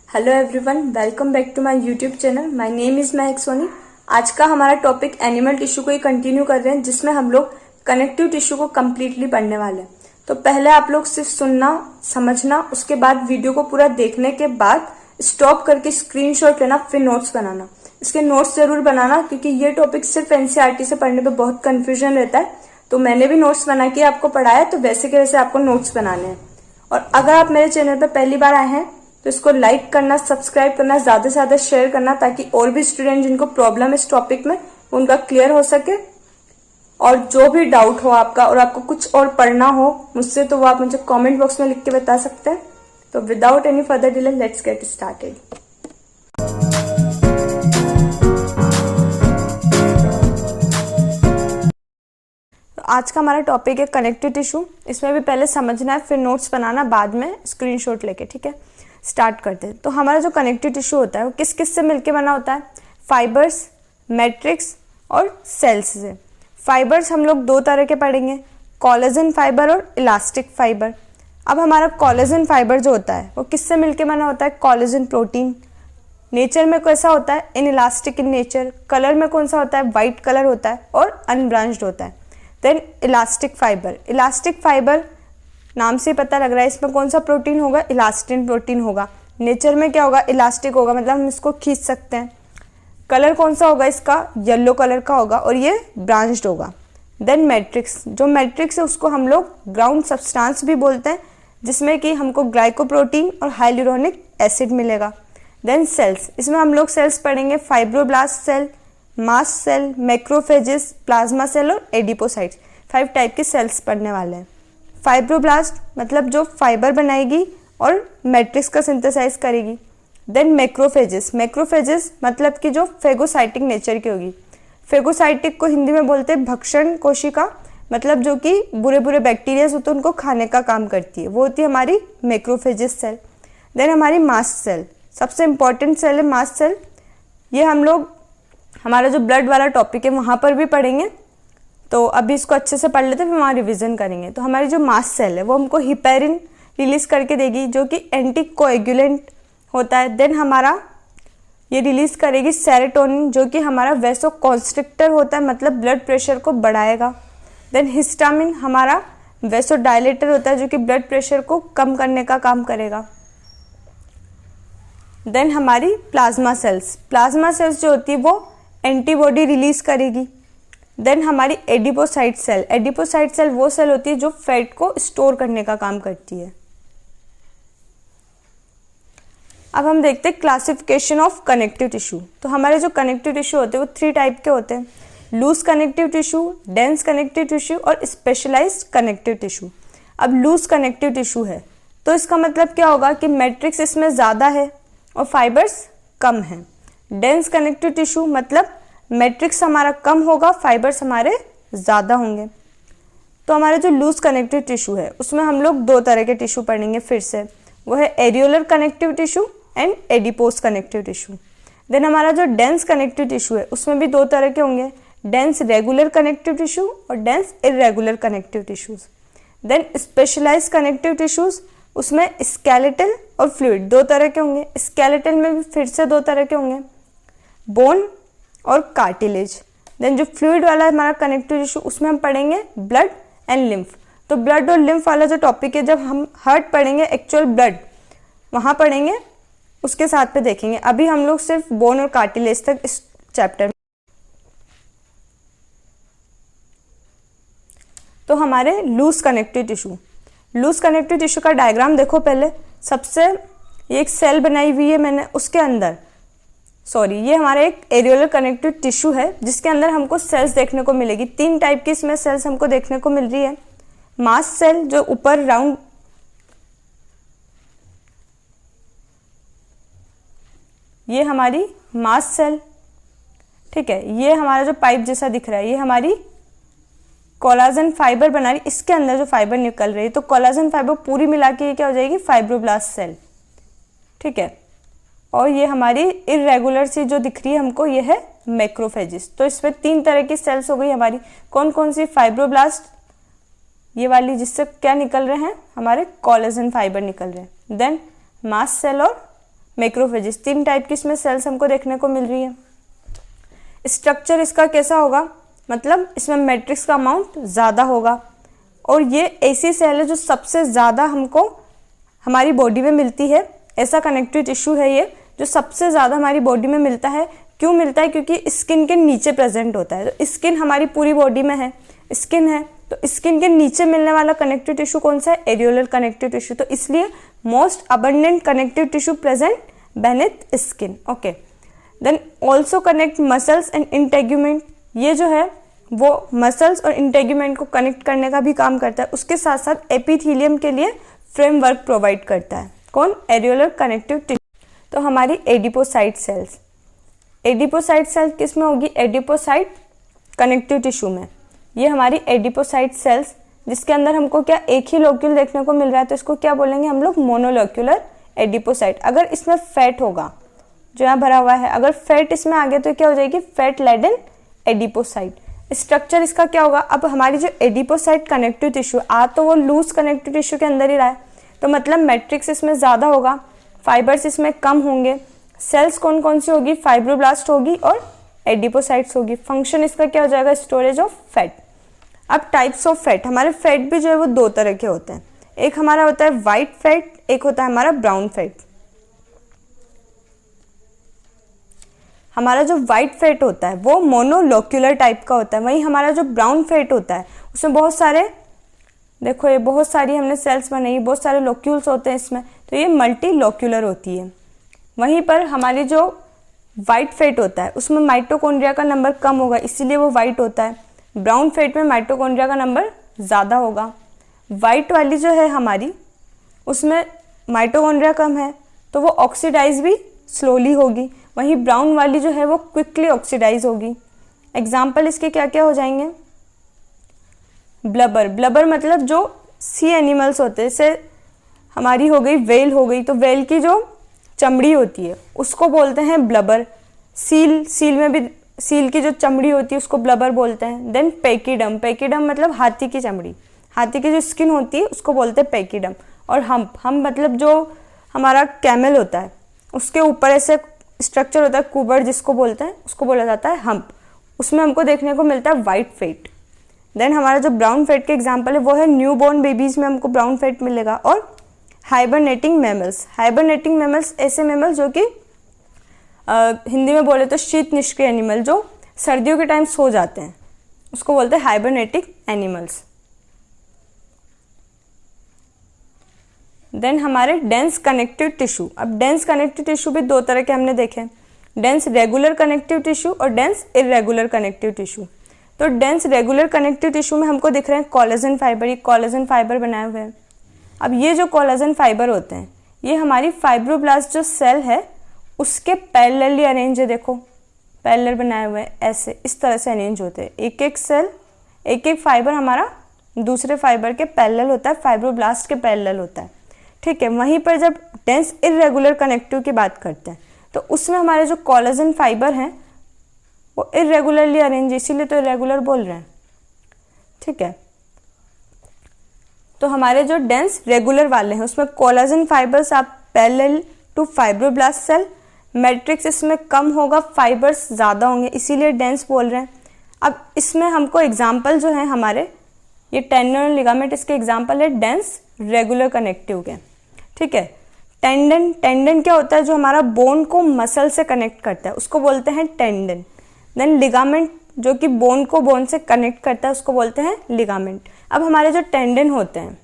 Hello everyone, welcome back to my YouTube channel. My name is Mahak Soni. आज का हमारा topic animal tissue को ही continue कर रहे हैं, जिसमें हम लोग कनेक्टिव टिश्यू को कम्प्लीटली पढ़ने वाले हैं। तो पहले आप लोग सिर्फ सुनना, समझना, उसके बाद वीडियो को पूरा देखने के बाद स्टॉप करके स्क्रीनशॉट लेना, फिर नोट्स बनाना। इसके नोट्स जरूर बनाना, क्योंकि ये टॉपिक सिर्फ एनसीईआरटी से पढ़ने पे बहुत कंफ्यूजन रहता है। तो मैंने भी नोट्स बना के आपको पढ़ाया, तो वैसे के वैसे आपको नोट्स बनाने हैं। और अगर आप मेरे चैनल पर पहली बार आए हैं तो इसको लाइक करना, सब्सक्राइब करना, ज्यादा से ज्यादा शेयर करना, ताकि और भी स्टूडेंट जिनको प्रॉब्लम है इस टॉपिक में उनका क्लियर हो सके। और जो भी डाउट हो आपका और आपको कुछ और पढ़ना हो मुझसे, तो वो आप मुझे कमेंट बॉक्स में लिख के बता सकते हैं। तो without any further delay let's get started. आज का हमारा टॉपिक है कनेक्टिव टिश्यू। इसमें भी पहले समझना है, फिर नोट्स बनाना, बाद में स्क्रीनशॉट लेके। ठीक है, स्टार्ट करते हैं। तो हमारा जो कनेक्टिव टिश्यू होता है वो किस किस से मिलके बना होता है? फाइबर्स, मैट्रिक्स और सेल्स से। फाइबर्स हम लोग दो तरह के पढ़ेंगे, कोलेजन फाइबर और इलास्टिक फाइबर। अब हमारा कोलेजन फाइबर जो होता है वो किससे मिलके बना होता है? Collagen protein. नेचर में कैसा होता है? In elastic in nature. Colour में कौन सा होता है? वाइट कलर होता है और अनब्रांच्ड होता है। Then elastic fibre. Elastic fibre नाम से पता लग रहा है इसमें कौन सा प्रोटीन होगा? इलास्टिन प्रोटीन होगा। नेचर में क्या होगा? इलास्टिक होगा, मतलब हम इसको खींच सकते हैं। कलर कौन सा होगा इसका? येलो कलर का होगा और ये ब्रांच्ड होगा। Then matrix. जो मैट्रिक्स है उसको हम लोग ग्राउंड सब्सटेंस भी बोलते हैं, जिसमें कि हमको ग्लाइकोप्रोटीन और हाइलुरोनिक एसिड मिलेगा। Then cells. इसमें हम लोग सेल्स पढ़ेंगे, fibroblast cell, mast cell, macrophages, plasma cell और एडिपोसाइट्स। 5 टाइप के सेल्स पढ़ने वाले हैं। फाइब्रोब्लास्ट मतलब जो फाइबर बनाएगी और मैट्रिक्स का सिंथेसाइज करेगी। Then macrophages. मैक्रोफेजेस मतलब कि जो फेगोसाइटिक नेचर की होगी। फेगोसाइटिक को हिंदी में बोलते हैं भक्षण कोशिका, मतलब जो कि बुरे बुरे बैक्टीरिया होते हैं उनको खाने का काम करती है, वो होती है हमारी मैक्रोफेजेस सेल। देन हमारी मास्ट सेल, सबसे इंपॉर्टेंट सेल है मास्ट सेल। ये हम लोग हमारा जो ब्लड वाला टॉपिक है वहाँ पर भी पढ़ेंगे, तो अभी इसको अच्छे से पढ़ लेते हैं, फिर वहाँ रिवीजन करेंगे। तो हमारी जो मास्ट सेल है वो हमको हिपेरिन रिलीज करके देगी, जो कि एंटी कोएगुलेंट होता है। देन हमारा ये रिलीज करेगी सेरोटोनिन, जो कि हमारा वैसो कॉन्स्ट्रिक्टर होता है, मतलब ब्लड प्रेशर को बढ़ाएगा। देन हिस्टामिन हमारा वैसो डायलेटर होता है, जो कि ब्लड प्रेशर को कम करने का काम करेगा। देन हमारी प्लाज्मा सेल्स। प्लाज्मा सेल्स जो होती है वो एंटीबॉडी रिलीज करेगी। देन हमारी एडिपोसाइट सेल। एडिपोसाइट सेल वो सेल होती है जो फैट को स्टोर करने का काम करती है। अब हम देखते हैं क्लासिफिकेशन ऑफ कनेक्टिव टिश्यू। तो हमारे जो कनेक्टिव टिश्यू होते हैं वो 3 टाइप के होते हैं, loose connective tissue, dense connective tissue और स्पेशलाइज्ड कनेक्टिव टिश्यू। अब लूज कनेक्टिव टिश्यू है तो इसका मतलब क्या होगा कि मैट्रिक्स इसमें ज़्यादा है और फाइबर्स कम है। डेंस कनेक्टिव टिश्यू मतलब मैट्रिक्स हमारा कम होगा, फाइबर्स हमारे ज़्यादा होंगे। तो हमारे जो लूज कनेक्टिव टिश्यू है उसमें हम लोग 2 तरह के टिश्यू पढ़ेंगे फिर से, वो है areolar connective tissue and adipose connective tissue. Then हमारा जो डेंस कनेक्टिव टिश्यू है उसमें भी 2 तरह के होंगे, डेंस रेगुलर कनेक्टिव टिश्यू और dense irregular connective tissues. Then specialised connective tissues, उसमें स्केलेटल और फ्लूइड 2 तरह के होंगे। स्केलेटल में भी फिर से 2 तरह के होंगे, बोन और कार्टिलेज। देन जो फ्लूइड वाला हमारा कनेक्टिव टिश्यू उसमें हम पढ़ेंगे ब्लड एंड लिम्फ। तो ब्लड और लिम्फ वाला जो टॉपिक है, जब हम हार्ट पढ़ेंगे, एक्चुअल ब्लड वहाँ पढ़ेंगे, उसके साथ पे देखेंगे। अभी हम लोग सिर्फ बोन और कार्टिलेज तक इस चैप्टर में। तो हमारे loose connective tissue, loose connective tissue का डायग्राम देखो पहले। सबसे ये एक सेल बनाई हुई है मैंने, उसके अंदर ये हमारा एक एरियोलर कनेक्टिव टिश्यू है जिसके अंदर हमको सेल्स देखने को मिलेगी। 3 टाइप की इसमें सेल्स हमको देखने को मिल रही है। मास्ट सेल जो ऊपर राउंड, ये हमारी मास्ट सेल, ठीक है। ये हमारा जो पाइप जैसा दिख रहा है ये हमारी कोलाजन फाइबर बना रही, इसके अंदर जो फाइबर निकल रही है, तो कोलाजन फाइबर पूरी मिला के ये क्या हो जाएगी? फाइब्रोब्लास्ट सेल, ठीक है। और ये हमारी इरेगुलर सी जो दिख रही है हमको, ये है मैक्रोफेजेस। तो इसमें 3 तरह की सेल्स हो गई हमारी। कौन कौन सी? फाइब्रोब्लास्ट, ये वाली जिससे क्या निकल रहे हैं? हमारे कोलेजन फाइबर निकल रहे हैं। देन मास्ट सेल और मैक्रोफेजेस। 3 टाइप की इसमें सेल्स हमको देखने को मिल रही है। स्ट्रक्चर इसका कैसा होगा, मतलब इसमें मैट्रिक्स का अमाउंट ज़्यादा होगा, और ये ऐसी सेल है जो सबसे ज़्यादा हमको हमारी बॉडी में मिलती है। ऐसा कनेक्टिव टिश्यू है ये जो सबसे ज़्यादा हमारी बॉडी में मिलता है। क्यों मिलता है? क्योंकि स्किन के नीचे प्रेजेंट होता है। तो स्किन हमारी पूरी बॉडी में है, स्किन है, तो स्किन के नीचे मिलने वाला कनेक्टिव टिश्यू कौन सा है? Areolar connective tissue. तो इसलिए most abundant connective tissue present beneath skin. Okay, then also connect muscles and integument. ये जो है वो मसल्स और इंटेग्यूमेंट को कनेक्ट करने का भी काम करता है। उसके साथ साथ एपिथेलियम के लिए फ्रेमवर्क प्रोवाइड करता है। कौन? Areolar connective tissue. तो हमारी एडिपोसाइट सेल्स, एडिपोसाइट सेल किस में होगी? एडिपोसाइट कनेक्टिव टिश्यू में। ये हमारी एडिपोसाइट सेल्स, जिसके अंदर हमको क्या एक ही लोक्यूल देखने को मिल रहा है, तो इसको क्या बोलेंगे हम लोग? मोनोलोक्यूलर एडिपोसाइट। अगर इसमें फैट होगा जो यहाँ भरा हुआ है, अगर फैट इसमें आ गया तो क्या हो जाएगी? Fat laden adipocyte. स्ट्रक्चर इसका क्या होगा? अब हमारी जो एडिपोसाइट कनेक्टिव टिश्यू तो वो लूज कनेक्टिव टिश्यू के अंदर ही रहा है, तो मतलब मैट्रिक्स इसमें ज़्यादा होगा, फाइबर्स इसमें कम होंगे। सेल्स कौन कौन सी होगी? फाइब्रोब्लास्ट होगी और एडिपोसाइट्स होगी। फंक्शन इसका क्या हो जाएगा? Storage of fat. अब टाइप्स ऑफ फैट, हमारे फैट भी जो है वो 2 तरह के होते हैं। एक हमारा होता है वाइट फैट, एक होता है हमारा ब्राउन फैट। हमारा जो वाइट फैट होता है वो मोनोलोक्यूलर टाइप का होता है, वहीं हमारा जो ब्राउन फैट होता है उसमें बहुत सारे, देखो ये बहुत सारी हमने सेल्स बनाई, बहुत सारे लोक्यूल्स होते हैं इसमें, तो ये मल्टी लोक्यूलर होती है। वहीं पर हमारी जो वाइट फैट होता है उसमें माइटोकॉन्ड्रिया का नंबर कम होगा, इसीलिए वो वाइट होता है। ब्राउन फैट में माइटोकॉन्ड्रिया का नंबर ज़्यादा होगा। वाइट वाली जो है हमारी, उसमें माइटोकॉन्ड्रिया कम है तो वो ऑक्सीडाइज भी स्लोली होगी, वहीं ब्राउन वाली जो है वो क्विकली ऑक्सीडाइज होगी। एग्जाम्पल इसके क्या क्या हो जाएंगे? ब्लबर, ब्लबर मतलब जो सी एनिमल्स होते हैं, जैसे हमारी हो गई वेल हो गई, तो वेल की जो चमड़ी होती है उसको बोलते हैं ब्लबर। सील, सील में भी सील की जो चमड़ी होती है उसको ब्लबर बोलते हैं। देन पेकिडम, पेकिडम मतलब हाथी की चमड़ी, हाथी की जो स्किन होती है उसको बोलते हैं पेकिडम। और हम्प, हम मतलब जो हमारा कैमल होता है उसके ऊपर ऐसे स्ट्रक्चर होता है कुबर जिसको बोलते हैं, उसको बोला जाता है हम्प। उसमें हमको देखने को मिलता है वाइट फैट। देन हमारा जो ब्राउन फैट के एग्जाम्पल है वो है न्यू बॉर्न बेबीज में हमको ब्राउन फैट मिलेगा। और हाइबरनेटिंग मैमल्स, हाइबरनेटिंग मैमल्स ऐसे मैमल्स जो कि हिंदी में बोले तो शीत निष्क्रिय एनिमल, जो सर्दियों के टाइम सो जाते हैं, उसको बोलते हैं हाइबरनेटिंग एनिमल्स। देन हमारे डेंस कनेक्टिव टिश्यू। अब डेंस कनेक्टिव टिश्यू भी 2 तरह के हमने देखे, डेंस रेगुलर कनेक्टिव टिश्यू और डेंस इरेगुलर कनेक्टिव टिश्यू। तो डेंस रेगुलर कनेक्टिव टिश्यू में हमको दिख रहे हैं कोलेजन फाइबर, ये कोलेजन फाइबर बनाए हुए हैं। अब ये जो कोलेजन फाइबर होते हैं ये हमारी फाइब्रोब्लास्ट जो सेल है उसके पैरेलली अरेंज है, देखो पैरेलल बनाए हुए हैं, ऐसे इस तरह से अरेंज होते हैं। एक एक सेल, एक एक फाइबर हमारा दूसरे फाइबर के पैरेलल होता है, फाइब्रोब्लास्ट के पैरेलल होता है, ठीक है। वहीं पर जब डेंस इरेगुलर कनेक्टिव की बात करते हैं तो उसमें हमारे जो कोलेजन फाइबर हैं वो इरेगुलरली अरेंज, इसीलिए तो इरेगुलर बोल रहे हैं, ठीक है। तो हमारे जो डेंस रेगुलर वाले हैं उसमें कोलेजन फाइबर्स आप parallel to fibroblast cell, matrix इसमें कम होगा, फाइबर्स ज़्यादा होंगे, इसीलिए डेंस बोल रहे हैं। अब इसमें हमको एग्जाम्पल जो है हमारे ये टेंडन और लिगामेंट, इसके एग्जाम्पल है डेंस रेगुलर कनेक्टिव के, ठीक है। टेंडन, टेंडन क्या होता है? जो हमारा बोन को मसल से कनेक्ट करता है उसको बोलते हैं टेंडन। देन लिगामेंट जो कि बोन को बोन से कनेक्ट करता है उसको बोलते हैं लिगामेंट। अब हमारे जो टेंडन होते हैं,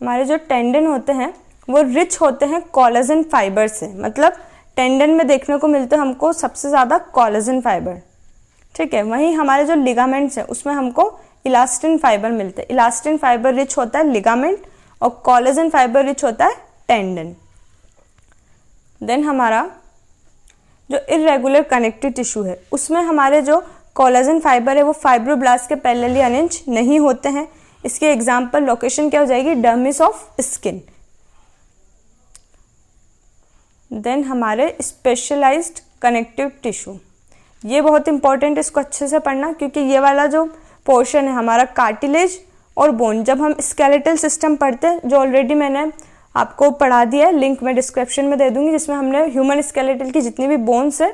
हमारे जो टेंडन होते हैं वो रिच होते हैं कोलेजन फाइबर से, मतलब टेंडन में देखने को मिलते हैं हमको सबसे ज़्यादा कोलेजन फाइबर, ठीक है। वहीं हमारे जो लिगामेंट्स हैं उसमें हमको इलास्टिन फाइबर मिलते हैं। इलास्टिन फाइबर रिच होता है लिगामेंट और कोलेजन फाइबर रिच होता है टेंडन। देन हमारा जो इरेगुलर कनेक्टिव टिश्यू है उसमें हमारे जो कोलेजन फाइबर है वो फाइब्रोब्लास्ट के पैरेलली अरेंज नहीं होते हैं। इसके एग्जाम्पल लोकेशन क्या हो जाएगी? Dermis of skin. देन हमारे स्पेशलाइज्ड कनेक्टिव टिश्यू, ये बहुत इंपॉर्टेंट, इसको अच्छे से पढ़ना क्योंकि ये वाला जो पोर्शन है हमारा कार्टिलेज और बोन, जब हम स्केलेटल सिस्टम पढ़ते हैं जो ऑलरेडी मैंने आपको पढ़ा दिया है, लिंक मैं डिस्क्रिप्शन में दे दूंगी, जिसमें हमने ह्यूमन स्केलेटल की जितनी भी बोन्स है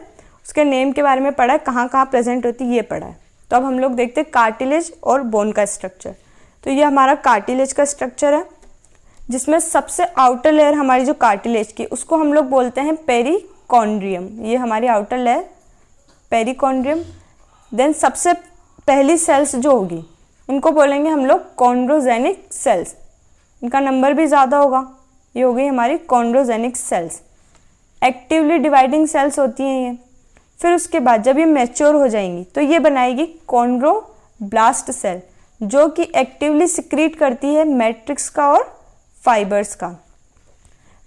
उसके नेम के बारे में पढ़ा है, कहाँ कहाँ प्रेजेंट होती है ये पढ़ा है। तो अब हम लोग देखते हैं कार्टिलेज और बोन का स्ट्रक्चर। तो ये हमारा कार्टिलेज का स्ट्रक्चर है, जिसमें सबसे आउटर लेयर हमारी जो कार्टिलेज की उसको हम लोग बोलते हैं पेरिकॉन्ड्रियम। ये हमारी आउटर लेयर पेरिकॉन्ड्रियम। देन सबसे पहली सेल्स जो होगी उनको बोलेंगे हम लोग कॉन्ड्रोजेनिक सेल्स, इनका नंबर भी ज़्यादा होगा। ये हो गई हमारी कॉन्ड्रोजेनिक सेल्स, एक्टिवली डिवाइडिंग सेल्स होती हैं ये। फिर उसके बाद जब ये मैच्योर हो जाएंगी तो ये बनाएगी कॉन्ड्रोब्लास्ट सेल, जो कि एक्टिवली सिक्रीट करती है मैट्रिक्स का और फाइबर्स का।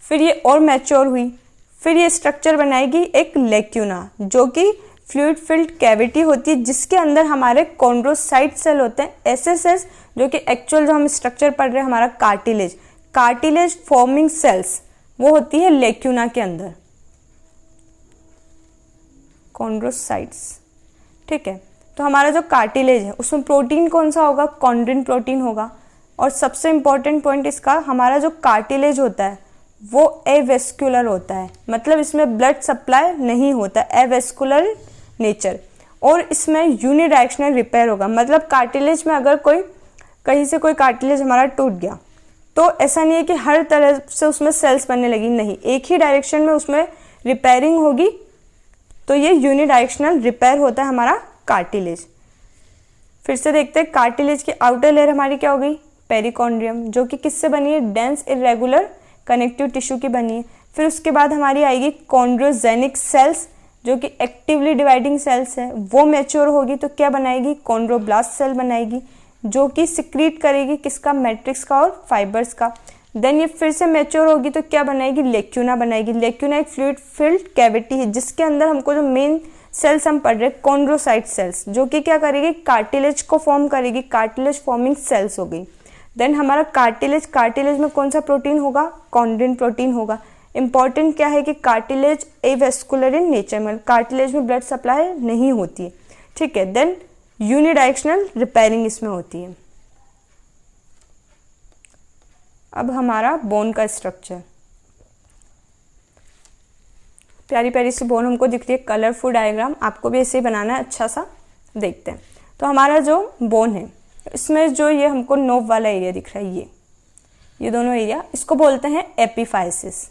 फिर ये और मैच्योर हुई, फिर ये स्ट्रक्चर बनाएगी एक लेक्यूना, जो कि फ्लूइड फिल्ड कैविटी होती है, जिसके अंदर हमारे कॉन्ड्रोसाइट सेल होते हैं, ऐसे सेल्स जो कि एक्चुअल जो हम स्ट्रक्चर पढ़ रहे हैं हमारा कार्टिलेज फॉर्मिंग सेल्स, वो होती है लेक्यूना के अंदर, कॉन्ड्रोसाइट्स। ठीक है, तो हमारा जो कार्टिलेज है उसमें प्रोटीन कौन सा होगा, कॉन्ड्रिन प्रोटीन होगा। और सबसे इंपॉर्टेंट पॉइंट इसका, हमारा जो कार्टिलेज होता है वो एवेस्कुलर होता है, मतलब इसमें ब्लड सप्लाई नहीं होता, एवेस्कुलर नेचर, और इसमें यूनिडायरेक्शनल रिपेयर होगा। मतलब कार्टिलेज में अगर कोई कहीं से कोई कार्टिलेज हमारा टूट गया तो ऐसा नहीं है कि हर तरह से उसमें सेल्स बनने लगी, नहीं, एक ही डायरेक्शन में उसमें रिपेयरिंग होगी। तो ये यूनिडायरेक्शनल रिपेयर होता है हमारा कार्टिलेज। फिर से देखते हैं, कार्टिलेज की आउटर लेयर हमारी क्या हो गई, पेरिकॉन्ड्रियम, जो कि किससे बनी है, डेंस इरेगुलर कनेक्टिव टिश्यू की बनी है। फिर उसके बाद हमारी आएगी कॉन्ड्रोजेनिक सेल्स, जो कि एक्टिवली डिवाइडिंग सेल्स है, वो मैच्योर होगी तो क्या बनाएगी, कॉन्ड्रोब्लास्ट सेल बनाएगी, जो कि सिक्रीट करेगी किसका, मैट्रिक्स का और फाइबर्स का। देन ये फिर से मैच्योर होगी तो क्या बनाएगी, लेक्यूना बनाएगी। लेक्यूना एक फ्लूइड फिल्ड कैविटी है, जिसके अंदर हमको जो मेन सेल्स हम पढ़ रहे हैं कॉन्ड्रोसाइट सेल्स, जो कि क्या करेगी, कार्टिलेज को फॉर्म करेगी, कार्टिलेज फॉर्मिंग सेल्स हो गई। देन हमारा कार्टिलेज में कौन सा प्रोटीन होगा, कॉन्ड्रिन प्रोटीन होगा। इंपॉर्टेंट क्या है कि कार्टिलेज एवेस्कुलर इन नेचर, में कार्टिलेज में ब्लड सप्लाई नहीं होती है। ठीक है, देन यूनिडायरेक्शनल रिपेयरिंग इसमें होती है। अब हमारा बोन का स्ट्रक्चर, प्यारी प्यारी सी बोन हमको दिख रही है, कलरफुल डायग्राम, आपको भी ऐसे ही बनाना है अच्छा सा। देखते हैं, तो हमारा जो बोन है इसमें जो ये हमको नोव वाला एरिया दिख रहा है, ये दोनों एरिया, इसको बोलते हैं एपीफाइसिस।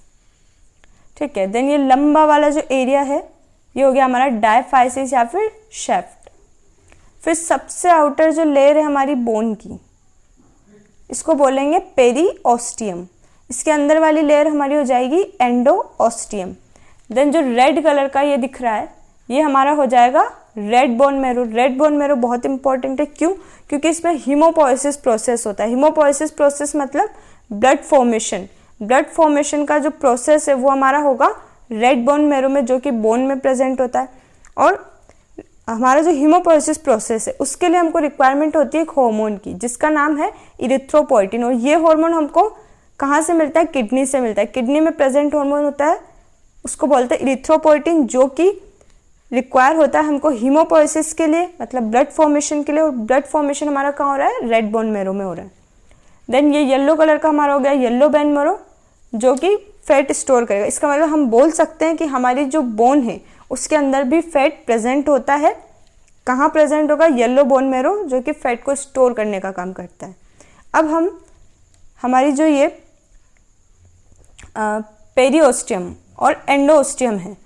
ठीक है, देन ये लंबा वाला जो एरिया है ये हो गया हमारा डायफाइसिस या फिर शेफ्ट। फिर सबसे आउटर जो लेयर है हमारी बोन की, इसको बोलेंगे पेरीओस्टियम। इसके अंदर वाली लेयर हमारी हो जाएगी एंडोओस्टियम। देन जो रेड कलर का ये दिख रहा है ये हमारा हो जाएगा red bone marrow. Red bone marrow बहुत इंपॉर्टेंट है, क्यों, क्योंकि इसमें हीमोपोएसिस प्रोसेस होता है। हीमोपोएसिस प्रोसेस मतलब ब्लड फॉर्मेशन, ब्लड फॉर्मेशन का जो प्रोसेस है वो हमारा होगा रेड बोन मैरो में, जो कि बोन में प्रेजेंट होता है। और हमारा जो हीमोपोएसिस प्रोसेस है उसके लिए हमको रिक्वायरमेंट होती है एक हार्मोन की, जिसका नाम है इरिथ्रोपोइटिन। और ये हार्मोन हमको कहाँ से मिलता है, किडनी से मिलता है। किडनी में प्रेजेंट हार्मोन होता है, उसको बोलते हैं इरिथ्रोपोइटिन, जो कि रिक्वायर होता है हमको हीमोपोएसिस के लिए, मतलब ब्लड फॉर्मेशन के लिए। और ब्लड फॉर्मेशन हमारा कहाँ हो रहा है, रेड बोन मैरो में हो रहा है। देन ये येलो कलर का हमारा हो गया येलो बोन मैरो, जो कि फैट स्टोर करेगा। इसका मतलब हम बोल सकते हैं कि हमारी जो बोन है उसके अंदर भी फैट प्रेजेंट होता है। कहाँ प्रेजेंट होगा, येलो बोन मैरो, जो कि फैट को स्टोर करने का काम करता है। अब हम हमारी जो ये पेरिओस्टियम और एंडोस्टियम है,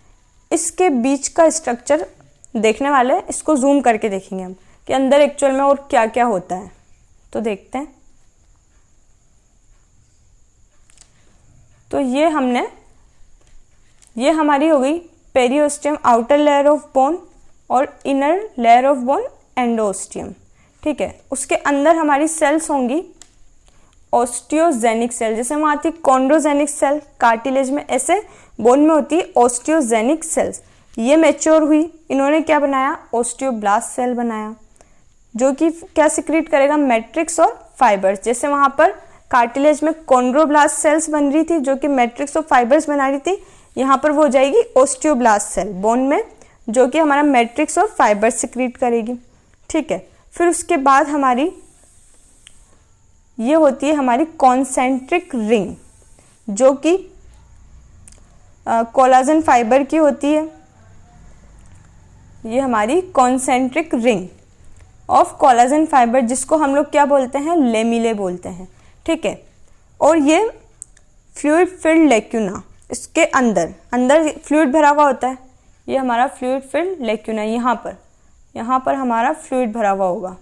इसके बीच का स्ट्रक्चर देखने वाले हैं। इसको जूम करके देखेंगे हम कि अंदर एक्चुअल में और क्या क्या होता है। तो देखते हैं, तो ये हमारी हो गई periosteum, outer layer of bone, और इनर लेयर ऑफ बोन एंडोस्टियम। ठीक है, उसके अंदर हमारी सेल्स होंगी ऑस्टियोजेनिक सेल, जैसे वहाँ आती है कॉन्ड्रोजेनिक सेल कार्टिलेज में, ऐसे बोन में होती है ऑस्टियोजेनिक सेल्स। ये मैच्योर हुई, इन्होंने क्या बनाया, ऑस्टियोब्लास्ट सेल बनाया, जो कि क्या सिक्रीट करेगा, मैट्रिक्स और फाइबर्स। जैसे वहाँ पर कार्टिलेज में कॉन्ड्रोब्लास्ट सेल्स बन रही थी जो कि मैट्रिक्स और फाइबर्स बना रही थी, यहाँ पर वो हो जाएगी ऑस्टियोब्लास्ट सेल बोन में, जो कि हमारा मैट्रिक्स और फाइबर्स सिक्रीट करेगी। ठीक है, फिर उसके बाद हमारी ये होती है हमारी कॉन्सेंट्रिक रिंग। जो कि कोलाजन फाइबर की होती है। ये हमारी concentric ring of collagen fibre, जिसको हम लोग क्या बोलते हैं, लेमिले बोलते हैं, ठीक है। और ये फ्लूइड फिल्ड लैक्यूना, इसके अंदर फ्लूइड भरा हुआ होता है। ये हमारा फ्लूइड फिल्ड लैक्यूना, यहाँ पर हमारा फ्लूइड भरा हुआ होगा।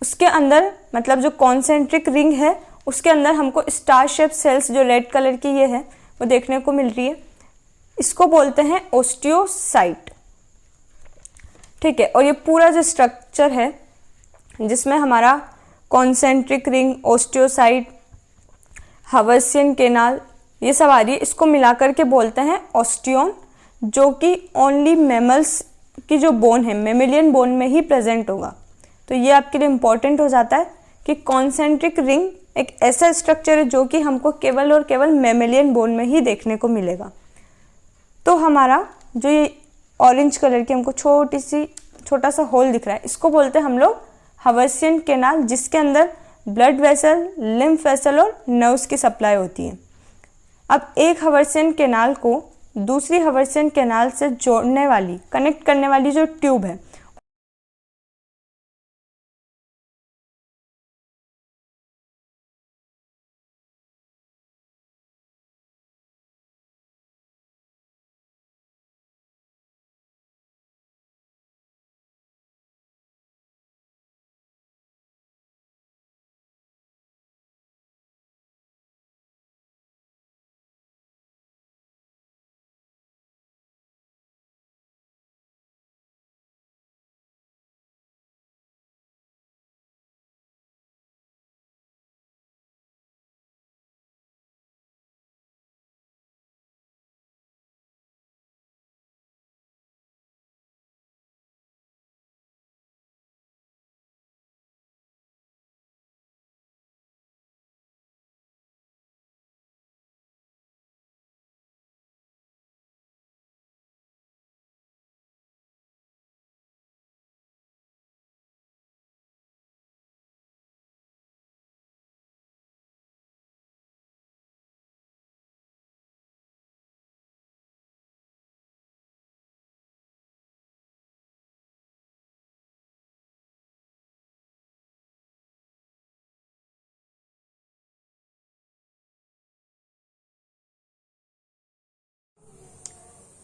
उसके अंदर मतलब जो कॉन्सेंट्रिक रिंग है उसके अंदर हमको स्टार शेप सेल्स, जो रेड कलर की ये है, वो देखने को मिल रही है। इसको बोलते हैं ओस्टियोसाइट, ठीक है। और ये पूरा जो स्ट्रक्चर है जिसमें हमारा कॉन्सेंट्रिक रिंग, ओस्टियोसाइट, हवर्सियन केनाल, ये सब आ रही है, इसको मिलाकर के बोलते हैं ऑस्टियोन, जो कि ओनली मैमल्स की जो बोन है, मेमेलियन बोन में ही प्रेजेंट होगा। तो ये आपके लिए इम्पॉर्टेंट हो जाता है कि कॉन्सेंट्रिक रिंग एक ऐसा स्ट्रक्चर है जो कि हमको केवल और केवल मेमेलियन बोन में ही देखने को मिलेगा। तो हमारा जो ये ऑरेंज कलर की हमको छोटा सा होल दिख रहा है, इसको बोलते हैं हम लोग हवर्सियन केनाल, जिसके अंदर ब्लड वेसल, लिम्फ वेसल और नर्व्स की सप्लाई होती है। अब एक हवर्सियन केनाल को दूसरी हवर्सियन केनाल से जोड़ने वाली, कनेक्ट करने वाली जो ट्यूब है,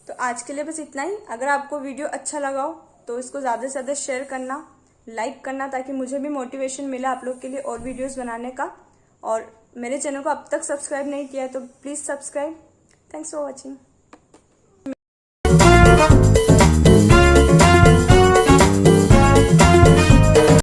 तो आज के लिए बस इतना ही। अगर आपको वीडियो अच्छा लगा हो तो इसको ज़्यादा से ज़्यादा शेयर करना, लाइक करना, ताकि मुझे भी मोटिवेशन मिले आप लोग के लिए और वीडियोस बनाने का। और मेरे चैनल को अब तक सब्सक्राइब नहीं किया है तो please subscribe. Thanks for watching.